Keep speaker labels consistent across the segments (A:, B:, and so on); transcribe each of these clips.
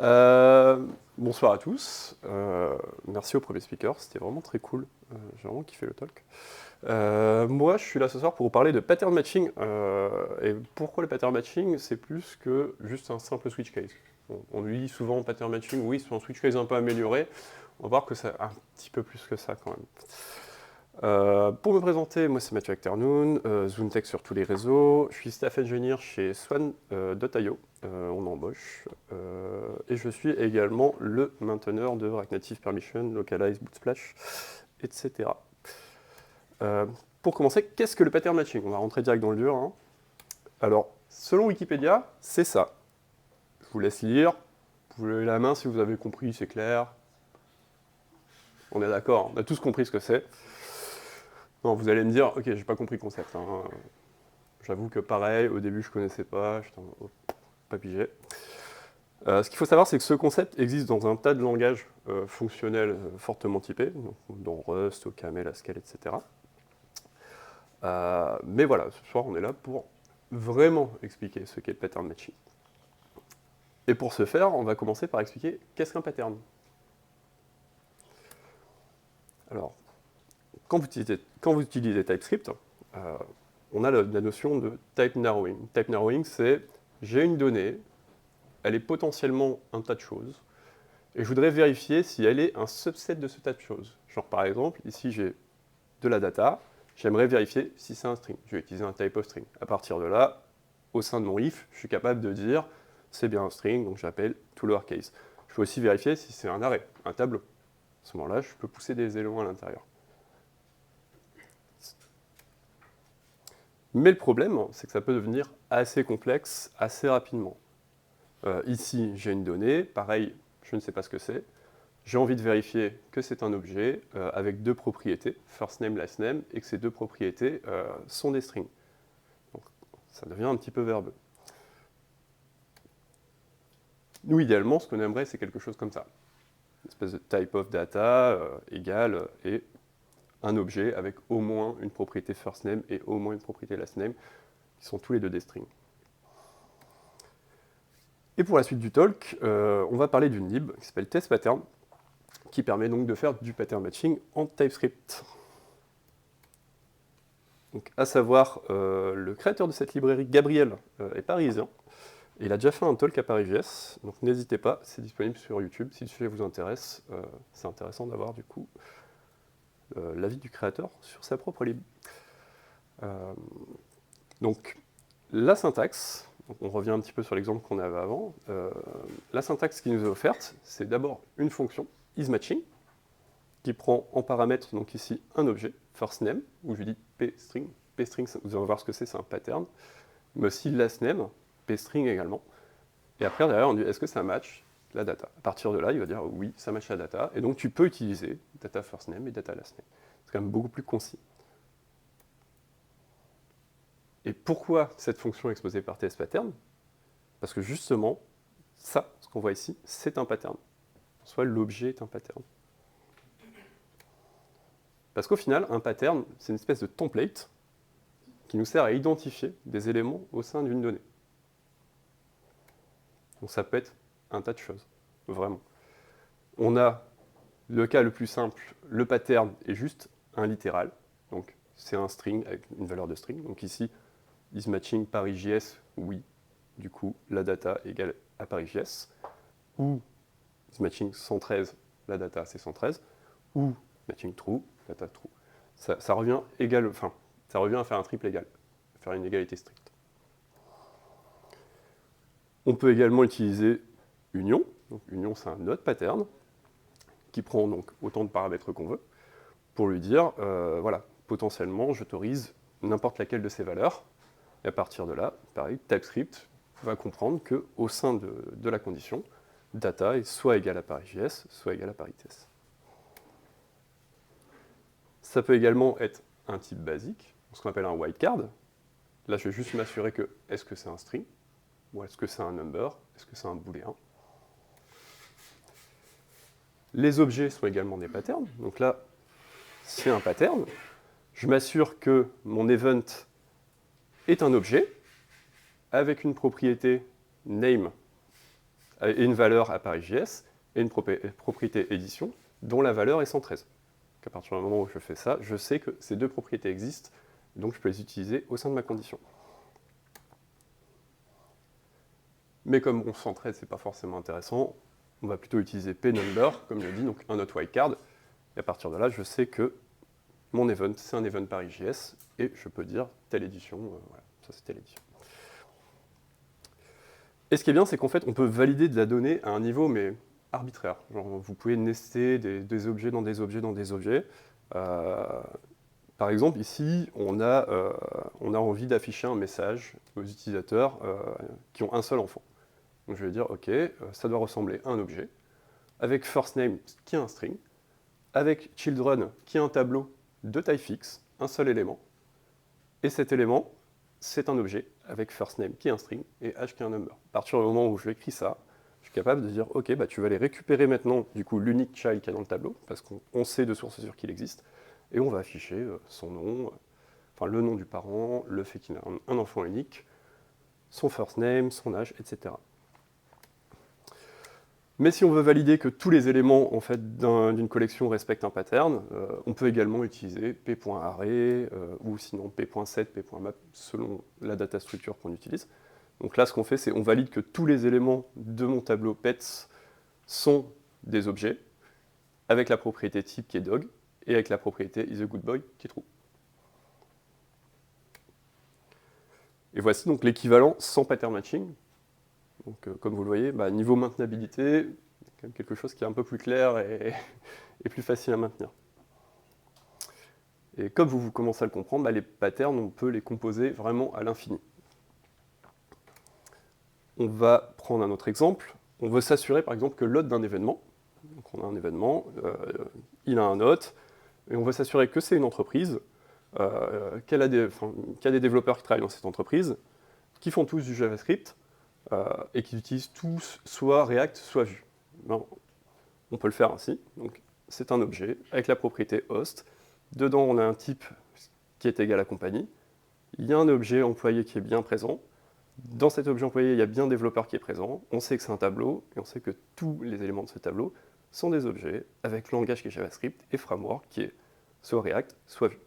A: Bonsoir à tous. Merci au premier speaker, c'était vraiment très cool. J'ai vraiment kiffé le talk. Moi, je suis là ce soir pour vous parler de pattern matching. Et pourquoi le pattern matching? C'est plus que juste un simple switch case. On lui dit souvent pattern matching, oui, c'est un switch case un peu amélioré. On va voir que c'est un petit peu plus que ça quand même. Pour me présenter, moi c'est Mathieu Afternoon, Zoontech sur tous les réseaux. Je suis staff engineer chez Swan.io, on embauche. Et je suis également le mainteneur de React Native Permission, Localize, Bootsplash, etc. Pour commencer, qu'est-ce que le pattern matching? On va rentrer direct dans le dur. Hein. Alors, selon Wikipédia, c'est ça. Je vous laisse lire. Vous pouvez lever la main si vous avez compris, c'est clair. On est d'accord, on a tous compris ce que c'est. Non, vous allez me dire, ok, j'ai pas compris le concept. Hein. J'avoue que pareil, au début je connaissais pas, j'étais pas pigé. Ce qu'il faut savoir, c'est que ce concept existe dans un tas de langages fonctionnels fortement typés, donc, dans Rust, OCaml, Haskell, etc. Mais voilà, ce soir on est là pour vraiment expliquer ce qu'est le pattern matching. Et pour ce faire, on va commencer par expliquer qu'est-ce qu'un pattern. Alors, quand vous utilisez TypeScript, on a la notion de type narrowing. Type narrowing, c'est j'ai une donnée, elle est potentiellement un tas de choses, et je voudrais vérifier si elle est un subset de ce tas de choses. Genre par exemple, ici j'ai de la data, j'aimerais vérifier si c'est un string. Je vais utiliser un type of string. À partir de là, au sein de mon if, je suis capable de dire c'est bien un string, donc j'appelle to lowercase. Je peux aussi vérifier si c'est un array, un tableau. À ce moment-là, je peux pousser des éléments à l'intérieur. Mais le problème, c'est que ça peut devenir assez complexe assez rapidement. Ici, j'ai une donnée, pareil, je ne sais pas ce que c'est. J'ai envie de vérifier que c'est un objet avec deux propriétés, first name, last name, et que ces deux propriétés sont des strings. Donc, ça devient un petit peu verbeux. Nous, idéalement, ce qu'on aimerait, c'est quelque chose comme ça. Une espèce de type of data égale et un objet avec au moins une propriété first name et au moins une propriété last name, qui sont tous les deux des strings. Et pour la suite du talk, on va parler d'une lib qui s'appelle TestPattern, qui permet donc de faire du pattern matching en TypeScript. Donc, à savoir, le créateur de cette librairie, Gabriel, est parisien. Et il a déjà fait un talk à Paris.js, donc n'hésitez pas, c'est disponible sur YouTube. Si le sujet vous intéresse, c'est intéressant d'avoir du coup l'avis du créateur sur sa propre lib. Donc, la syntaxe, donc on revient un petit peu sur l'exemple qu'on avait avant. La syntaxe qui nous est offerte, c'est d'abord une fonction, isMatching, qui prend en paramètre, donc ici, un objet, firstName, où je lui dis pstring. Pstring, vous allez voir ce que c'est un pattern, mais aussi lastName, pstring également. Et après, derrière, on dit est-ce que ça match la data? À partir de là, il va dire oui, ça match la data, et donc tu peux utiliser data firstName et data lastName. C'est quand même beaucoup plus concis. Et pourquoi cette fonction est exposée par TSPattern? Parce que justement, ça, ce qu'on voit ici, c'est un pattern. Soit l'objet est un pattern. Parce qu'au final, un pattern, c'est une espèce de template qui nous sert à identifier des éléments au sein d'une donnée. Donc ça peut être un tas de choses, vraiment. On a le cas le plus simple, le pattern est juste un littéral, donc c'est un string avec une valeur de string. Donc ici, isMatching ParisJS, oui, du coup, la data égale à ParisJS, ou isMatching 113, la data c'est 113, ou matching true, data true. Ça revient ça revient à faire un triple égal, faire une égalité stricte. On peut également utiliser union. Donc, union, c'est un autre pattern qui prend donc autant de paramètres qu'on veut pour lui dire, voilà, potentiellement, j'autorise n'importe laquelle de ces valeurs. Et à partir de là, pareil, TypeScript va comprendre qu'au sein de la condition, data est soit égal à ParisJS, soit égal à ParisTS. Ça peut également être un type basique, ce qu'on appelle un wildcard. Là, je vais juste m'assurer que est-ce que c'est un string, ou est-ce que c'est un number, est-ce que c'est un booléen. Les objets sont également des patterns. Donc là, c'est un pattern. Je m'assure que mon event est un objet avec une propriété name et une valeur à Paris.js, et une propriété édition, dont la valeur est 113. Donc à partir du moment où je fais ça, je sais que ces deux propriétés existent, donc je peux les utiliser au sein de ma condition. Mais comme bon, 113, c'est pas forcément intéressant, on va plutôt utiliser pNumber, comme je l'ai dit, donc un autre wildcard. Et à partir de là, je sais que mon event, c'est un event Paris.js, et je peux dire telle édition, voilà, ça c'est telle édition. Et ce qui est bien, c'est qu'en fait, on peut valider de la donnée à un niveau, mais arbitraire. Genre, vous pouvez nester des objets dans des objets dans des objets. Par exemple, ici, on a envie d'afficher un message aux utilisateurs qui ont un seul enfant. Donc je vais dire, OK, ça doit ressembler à un objet, avec firstName qui est un string, avec children qui est un tableau de taille fixe, un seul élément, et cet élément, c'est un objet avec firstName qui est un string et h qui est un number. À partir du moment où je écris ça, je suis capable de dire, OK, bah, tu vas aller récupérer maintenant du coup l'unique child qu'il y a dans le tableau, parce qu'on sait de source sûre qu'il existe, et on va afficher son nom, enfin le nom du parent, le fait qu'il a un enfant unique, son firstname, son âge, etc. Mais si on veut valider que tous les éléments en fait, d'une collection respectent un pattern, on peut également utiliser p.array ou sinon p.set, p.map selon la data structure qu'on utilise. Donc là, ce qu'on fait, c'est on valide que tous les éléments de mon tableau pets sont des objets avec la propriété type qui est dog et avec la propriété is a good boy qui est true. Et voici donc l'équivalent sans pattern matching. Donc, comme vous le voyez, bah, niveau maintenabilité, quand même quelque chose qui est un peu plus clair et plus facile à maintenir. Et comme vous commencez à le comprendre, bah, les patterns, on peut les composer vraiment à l'infini. On va prendre un autre exemple. On veut s'assurer, par exemple, que l'hôte d'un événement, donc on a un événement, il a un hôte, et on veut s'assurer que c'est une entreprise, qu'il y a des développeurs qui travaillent dans cette entreprise, qui font tous du JavaScript, et qui utilisent tous soit React, soit Vue. Ben, on peut le faire ainsi. Donc, c'est un objet avec la propriété host. Dedans, on a un type qui est égal à compagnie. Il y a un objet employé qui est bien présent. Dans cet objet employé, il y a bien développeur qui est présent. On sait que c'est un tableau, et on sait que tous les éléments de ce tableau sont des objets avec langage qui est JavaScript et framework qui est soit React, soit Vue.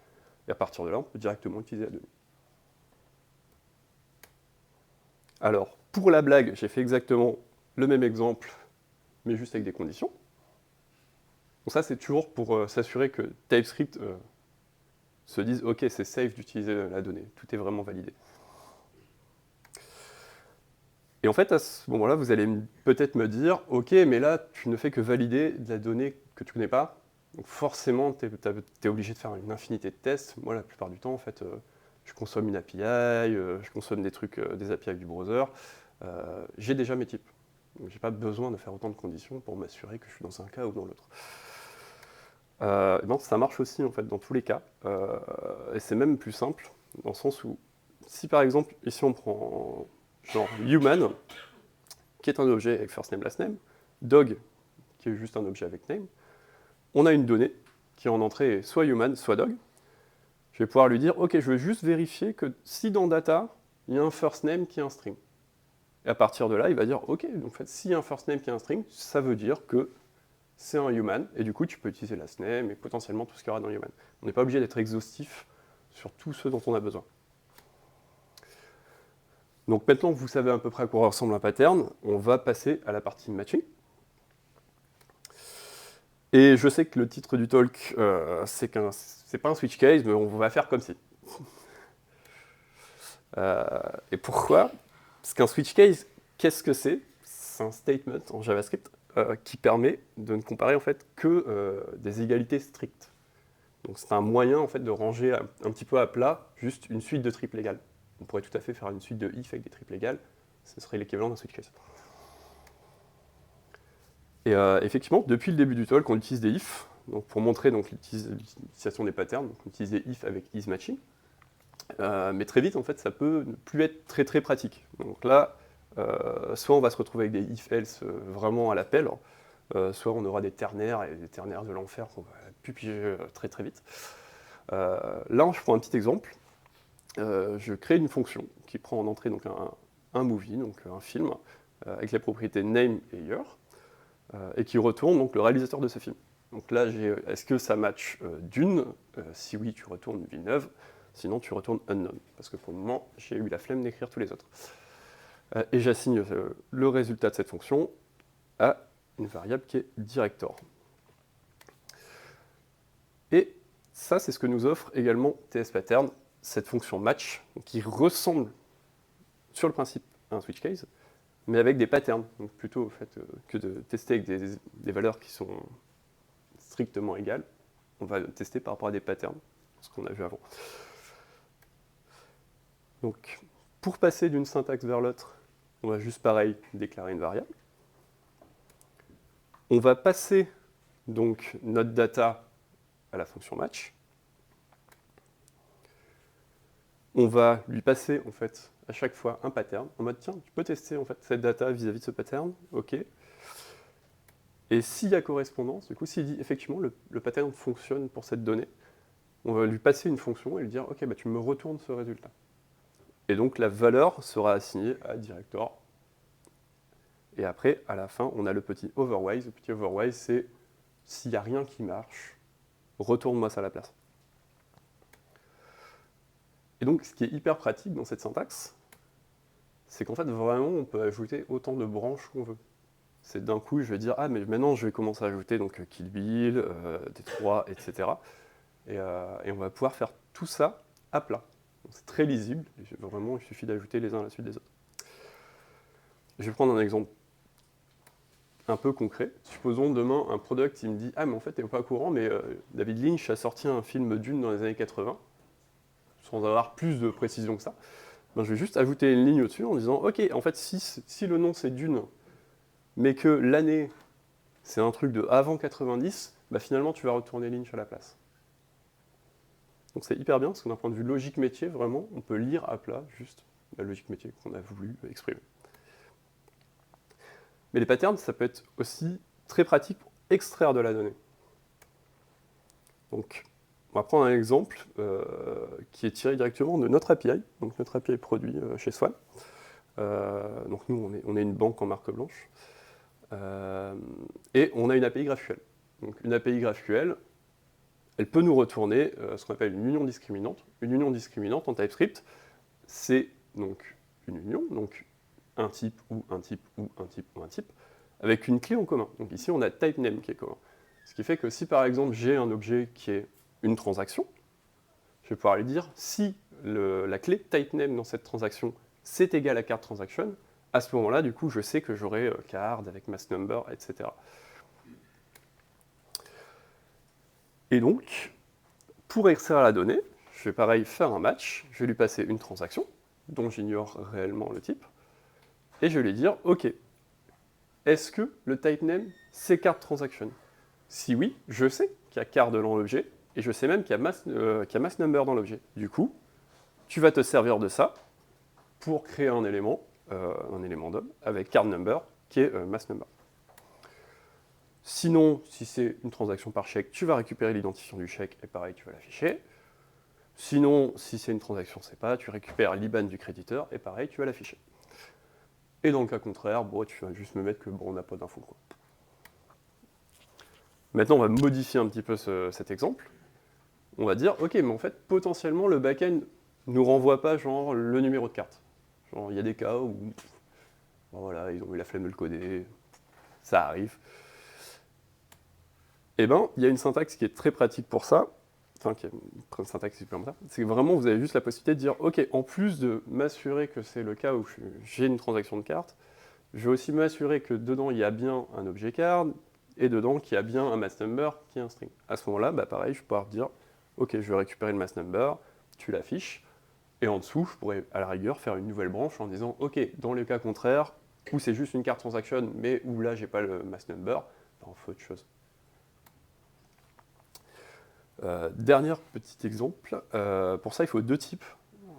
A: Et à partir de là, on peut directement utiliser la donnée. Alors, pour la blague, j'ai fait exactement le même exemple, mais juste avec des conditions. Donc ça, c'est toujours pour s'assurer que TypeScript se dise « Ok, c'est safe d'utiliser la donnée, tout est vraiment validé ». Et en fait, à ce moment-là, vous allez peut-être me dire « Ok, mais là, tu ne fais que valider de la donnée que tu ne connais pas, donc forcément, tu es obligé de faire une infinité de tests. » Moi, la plupart du temps, en fait, je consomme une API, je consomme des trucs, des API du browser. J'ai déjà mes types. Donc j'ai pas besoin de faire autant de conditions pour m'assurer que je suis dans un cas ou dans l'autre. Ça marche aussi en fait dans tous les cas. Et c'est même plus simple, dans le sens où, si par exemple, ici on prend genre human, qui est un objet avec first name, last name, dog, qui est juste un objet avec name, on a une donnée qui en entrée est soit human, soit dog. Je vais pouvoir lui dire, ok, je veux juste vérifier que si dans data, il y a un first name qui est un string. Et à partir de là, il va dire, ok, donc en fait, s'il y a un first name qui est un string, ça veut dire que c'est un human, et du coup, tu peux utiliser last name et potentiellement tout ce qu'il y aura dans human. On n'est pas obligé d'être exhaustif sur tout ce dont on a besoin. Donc maintenant que vous savez à peu près à quoi ressemble un pattern, on va passer à la partie matching. Et je sais que le titre du talk, c'est pas un switch case, mais on va faire comme si. Et pourquoi? Parce qu'un switch case, qu'est-ce que c'est? C'est un statement en JavaScript qui permet de ne comparer en fait que des égalités strictes. Donc c'est un moyen en fait de ranger un petit peu à plat juste une suite de triples égales. On pourrait tout à fait faire une suite de if avec des triples égales, ce serait l'équivalent d'un switch case. Et effectivement, depuis le début du talk, on utilise des if, donc pour montrer l'utilisation des patterns, donc on utilise des if avec isMatching. Mais très vite, en fait, ça peut ne plus être très très pratique. Donc là, soit on va se retrouver avec des if-else vraiment à l'appel, soit on aura des ternaires, et des ternaires de l'enfer qu'on va plus piger très très vite. Là, je prends un petit exemple. Je crée une fonction qui prend en entrée donc un movie, donc un film, avec les propriétés name et year, et qui retourne donc le réalisateur de ce film. Donc là, est-ce que ça match Dune? Si oui, tu retournes Villeneuve, sinon tu retournes Unknown, parce que pour le moment, j'ai eu la flemme d'écrire tous les autres. Et j'assigne le résultat de cette fonction à une variable qui est director. Et ça, c'est ce que nous offre également tspattern, cette fonction match, qui ressemble sur le principe à un switch case, mais avec des patterns. Donc plutôt au fait que de tester avec des valeurs qui sont strictement égales, on va tester par rapport à des patterns, ce qu'on a vu avant. Donc pour passer d'une syntaxe vers l'autre, on va juste pareil déclarer une variable. On va passer donc notre data à la fonction match. On va lui passer en fait à chaque fois un pattern en mode tiens, tu peux tester en fait cette data vis-à-vis de ce pattern, ok. Et s'il y a correspondance, du coup s'il dit effectivement le pattern fonctionne pour cette donnée, on va lui passer une fonction et lui dire ok, bah, tu me retournes ce résultat. Et donc la valeur sera assignée à director. Et après, à la fin, on a le petit overwise. Le petit overwise, c'est s'il n'y a rien qui marche, retourne-moi ça à la place. Et donc, ce qui est hyper pratique dans cette syntaxe, c'est qu'en fait, vraiment, on peut ajouter autant de branches qu'on veut. C'est d'un coup, je vais dire, ah, mais maintenant, je vais commencer à ajouter donc, Kill Bill, D3, etc. Et on va pouvoir faire tout ça à plat. C'est très lisible. Et vraiment, il suffit d'ajouter les uns à la suite des autres. Je vais prendre un exemple un peu concret. Supposons demain, un product, il me dit « Ah, mais en fait, t'es pas au courant, mais David Lynch a sorti un film Dune dans les années 80, sans avoir plus de précision que ça. » Ben, je vais juste ajouter une ligne au-dessus en disant « Ok, en fait, si le nom c'est Dune, mais que l'année, c'est un truc de avant 90, bah, finalement, tu vas retourner Lynch à la place. » Donc c'est hyper bien, parce que d'un point de vue logique métier, vraiment, on peut lire à plat juste la logique métier qu'on a voulu exprimer. Mais les patterns, ça peut être aussi très pratique pour extraire de la donnée. Donc, on va prendre un exemple qui est tiré directement de notre API, donc notre API produit chez Swan. Donc nous, on est une banque en marque blanche. Et on a une API GraphQL. Donc une API GraphQL, elle peut nous retourner ce qu'on appelle une union discriminante. Une union discriminante en TypeScript, c'est donc une union, donc un type ou un type ou un type ou un type, avec une clé en commun. Donc ici, on a type name qui est commun. Ce qui fait que si par exemple j'ai un objet qui est une transaction, je vais pouvoir lui dire si la clé type name dans cette transaction c'est égal à card transaction, à ce moment-là, du coup, je sais que j'aurai card avec mass number, etc. Et donc, pour extraire la donnée, je vais pareil faire un match, je vais lui passer une transaction, dont j'ignore réellement le type, et je vais lui dire, ok, est-ce que le type name, c'est card transaction? Si oui, je sais qu'il y a card dans l'objet, et je sais même qu'il y a mass number dans l'objet. Du coup, tu vas te servir de ça pour créer un élément DOM, avec card number, qui est mass number. Sinon, si c'est une transaction par chèque, tu vas récupérer l'identifiant du chèque, et pareil, tu vas l'afficher. Sinon, si c'est une transaction SEPA, tu récupères l'IBAN du créditeur, et pareil, tu vas l'afficher. Et dans le cas contraire, bon, tu vas juste me mettre que bon, on n'a pas d'infos. Maintenant, on va modifier un petit peu cet exemple. On va dire, ok, mais en fait, potentiellement, le back-end ne nous renvoie pas genre le numéro de carte. Genre, il y a des cas où, bon, voilà, ils ont eu la flemme de le coder, ça arrive. Eh bien, il y a une syntaxe qui est très pratique pour ça, enfin, qui est une syntaxe supplémentaire, c'est que vraiment, vous avez juste la possibilité de dire, ok, en plus de m'assurer que c'est le cas où j'ai une transaction de carte, je vais aussi m'assurer que dedans, il y a bien un objet card, et dedans, qu'il y a bien un mass number qui est un string. À ce moment-là, bah, pareil, je vais pouvoir dire, ok, je vais récupérer le mass number, tu l'affiches, et en dessous, je pourrais à la rigueur faire une nouvelle branche en disant, ok, dans le cas contraire, où c'est juste une carte transaction, mais où là, j'ai pas le mass number, bah, on fait autre chose. Dernier petit exemple, pour ça il faut deux types.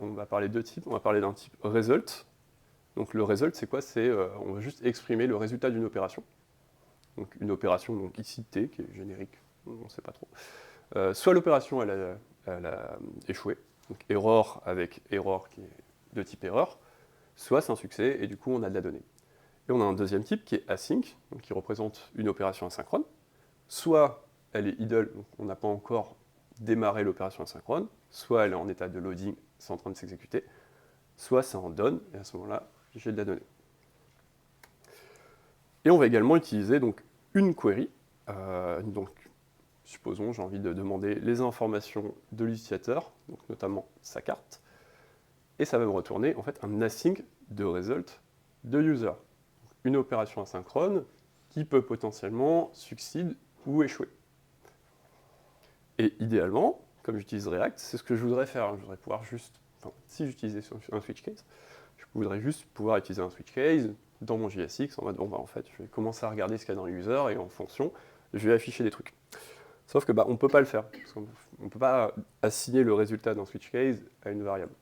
A: On va parler de deux types. On va parler d'un type result. Donc le result c'est quoi? C'est on va juste exprimer le résultat d'une opération. Donc une opération donc ici T qui est générique, on ne sait pas trop. Soit l'opération elle a échoué, donc error avec error qui est de type erreur, soit c'est un succès et du coup on a de la donnée. Et on a un deuxième type qui est async, donc qui représente une opération asynchrone. Soit elle est idle, donc on n'a pas encore démarré l'opération asynchrone, soit elle est en état de loading, c'est en train de s'exécuter, soit c'est en done, et à ce moment-là, j'ai de la donnée. Et on va également utiliser donc, une query. Donc, supposons j'ai envie de demander les informations de l'utilisateur, donc notamment sa carte, et ça va me retourner en fait un async de result de user. Une opération asynchrone qui peut potentiellement succéder ou échouer. Et idéalement, comme j'utilise React, c'est ce que je voudrais faire. Je voudrais pouvoir juste, enfin, si j'utilisais un switch case, je voudrais juste pouvoir utiliser un switch case dans mon JSX en mode, bon, bah, en fait, je vais commencer à regarder ce qu'il y a dans le user et en fonction, je vais afficher des trucs. Sauf que on ne peut pas le faire. On ne peut pas assigner le résultat d'un switch case à une variable.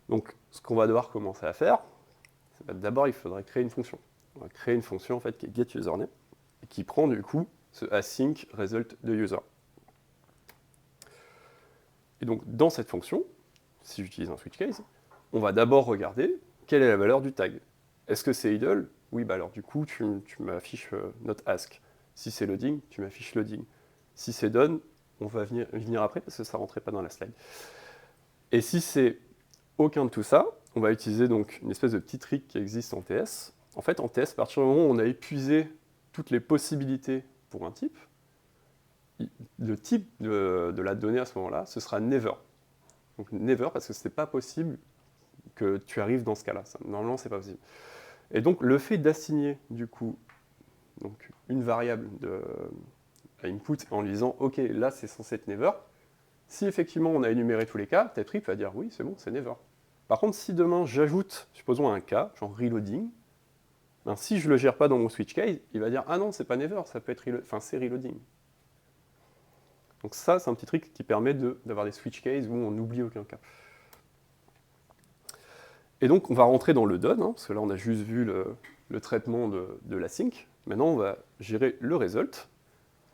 A: Donc, ce qu'on va devoir commencer à faire, c'est d'abord, il faudrait créer une fonction. On va créer une fonction en fait, qui est getUsername et qui prend du coup ce async result de user. Et donc, dans cette fonction, si j'utilise un switch case, on va d'abord regarder quelle est la valeur du tag. Est-ce que c'est idle? Oui, bah alors du coup, tu m'affiches not ask. Si c'est loading, tu m'affiches loading. Si c'est done, on va venir après parce que ça ne rentrait pas dans la slide. Et si c'est aucun de tout ça, on va utiliser donc une espèce de petit trick qui existe en TS. En fait, en TS, à partir du moment où on a épuisé toutes les possibilités pour un type, le type de la donnée à ce moment-là, ce sera never. Donc never parce que ce n'est pas possible que tu arrives dans ce cas-là. Normalement, ce n'est pas possible. Et donc, le fait d'assigner, du coup, donc, une variable à input en lui disant « Ok, là, c'est censé être never », si effectivement on a énuméré tous les cas, TypeScript va dire « Oui, c'est bon, c'est never ». Par contre, si demain, j'ajoute, supposons un cas, genre reloading, ben, si je ne le gère pas dans mon switch case, il va dire « Ah non, c'est pas never, ça peut être c'est reloading ». Donc ça, c'est un petit truc qui permet d'avoir des switch cases où on n'oublie aucun cas. Et donc, on va rentrer dans le done, parce que là, on a juste vu le traitement de l'async. Maintenant, on va gérer le result.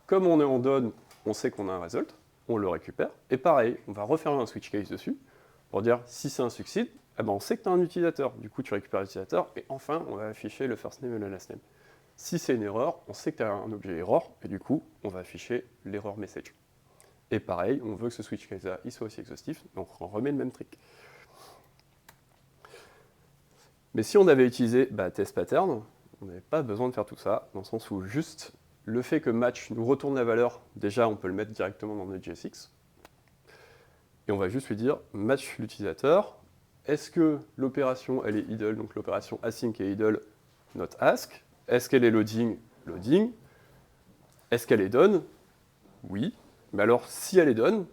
A: Comme on est en done, on sait qu'on a un result, on le récupère. Et pareil, on va refaire un switch case dessus pour dire si c'est un succès, eh ben, on sait que tu as un utilisateur. Du coup, tu récupères l'utilisateur et enfin, on va afficher le first name et le last name. Si c'est une erreur, on sait que tu as un objet error et du coup, on va afficher l'error message. Et pareil, on veut que ce switch case-là soit aussi exhaustif, donc on remet le même trick. Mais si on avait utilisé test pattern, on n'avait pas besoin de faire tout ça, dans le sens où juste le fait que match nous retourne la valeur, déjà on peut le mettre directement dans notre JSX. Et on va juste lui dire match l'utilisateur. Est-ce que l'opération elle est idle, donc l'opération async est idle, not ask. Est-ce qu'elle est loading, loading. Est-ce qu'elle est done? Oui. Mais alors si elle est done,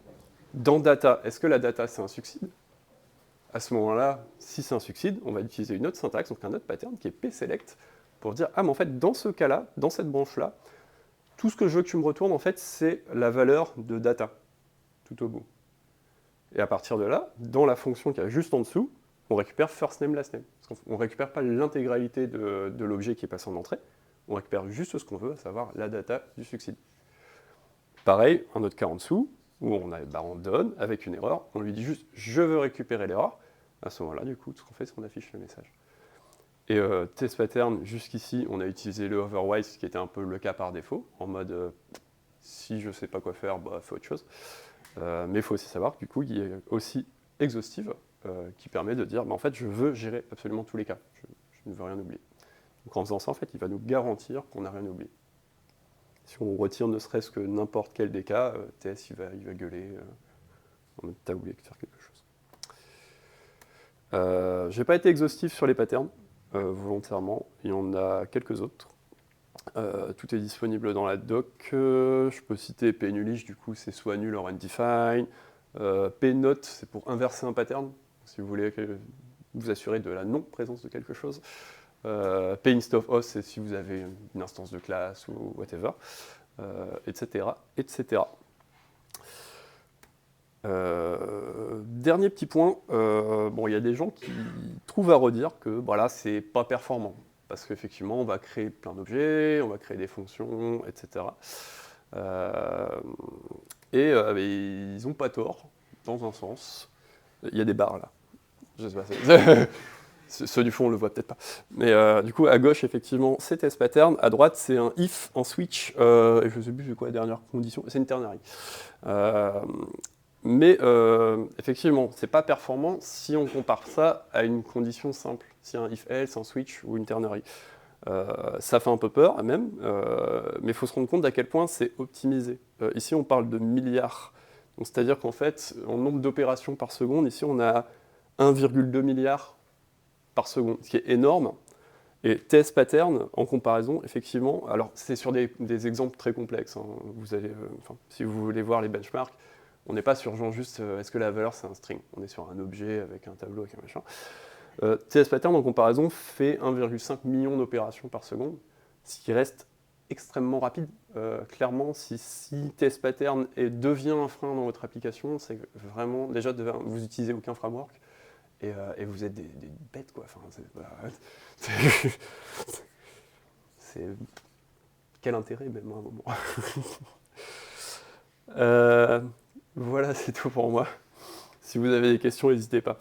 A: dans data, est-ce que la data c'est un succide? À ce moment-là, si c'est un succide, on va utiliser une autre syntaxe, donc un autre pattern qui est pselect, pour dire, ah mais en fait, dans ce cas-là, dans cette branche-là, tout ce que je veux que tu me retournes, en fait, c'est la valeur de data, tout au bout. Et à partir de là, dans la fonction qui est juste en dessous, on récupère first name, last name. On ne récupère pas l'intégralité de l'objet qui est passé en entrée, on récupère juste ce qu'on veut, à savoir la data du succide. Pareil, un autre cas en dessous, où on donne avec une erreur, on lui dit juste « je veux récupérer l'erreur », à ce moment-là, du coup, ce qu'on fait, c'est qu'on affiche le message. Et test pattern, jusqu'ici, on a utilisé le otherwise, qui était un peu le cas par défaut, en mode si je ne sais pas quoi faire, fais autre chose. Mais il faut aussi savoir que du coup, il y a aussi exhaustive, qui permet de dire, en fait, je veux gérer absolument tous les cas, je ne veux rien oublier. Donc en faisant ça, en fait, il va nous garantir qu'on n'a rien oublié. Si on retire ne serait-ce que n'importe quel des cas, TS il va gueuler en mode t'as oublié de faire quelque chose. Je n'ai pas été exhaustif sur les patterns, volontairement, il y en a quelques autres. Tout est disponible dans la doc. Je peux citer pnulich, du coup c'est soit nul or undefined. pnote, c'est pour inverser un pattern, si vous voulez vous assurer de la non-présence de quelque chose. pinstofOS, c'est si vous avez une instance de classe ou whatever, etc. etc. Dernier petit point, il y a des gens qui trouvent à redire que voilà, c'est pas performant, parce qu'effectivement, on va créer plein d'objets, on va créer des fonctions, etc. Ils n'ont pas tort, dans un sens. Il y a des barres là. Je sais pas. Ceux du fond, on le voit peut-être pas. Mais du coup, à gauche, effectivement, c'est test pattern. À droite, c'est un if, un switch. Et je sais plus c'est quoi la dernière condition. C'est une ternary. Mais effectivement, c'est pas performant si on compare ça à une condition simple. Si un if else, un switch ou une ternary. Ça fait un peu peur même, mais il faut se rendre compte d'à quel point c'est optimisé. Ici, on parle de milliards. Donc, c'est-à-dire qu'en fait, en nombre d'opérations par seconde, ici, on a 1,2 milliard par seconde, ce qui est énorme. Et TS pattern, en comparaison, effectivement, alors c'est sur des exemples très complexes. Hein. Vous allez, si vous voulez voir les benchmarks, on n'est pas sur genre juste est-ce que la valeur c'est un string. On est sur un objet avec un tableau, avec un machin. TS pattern en comparaison fait 1,5 million d'opérations par seconde, ce qui reste extrêmement rapide. Clairement, si TS pattern devient un frein dans votre application, c'est vraiment déjà vous n'utilisez aucun framework et vous êtes des bêtes quoi. Enfin, c'est quel intérêt même à un moment. Voilà, c'est tout pour moi. Si vous avez des questions, n'hésitez pas.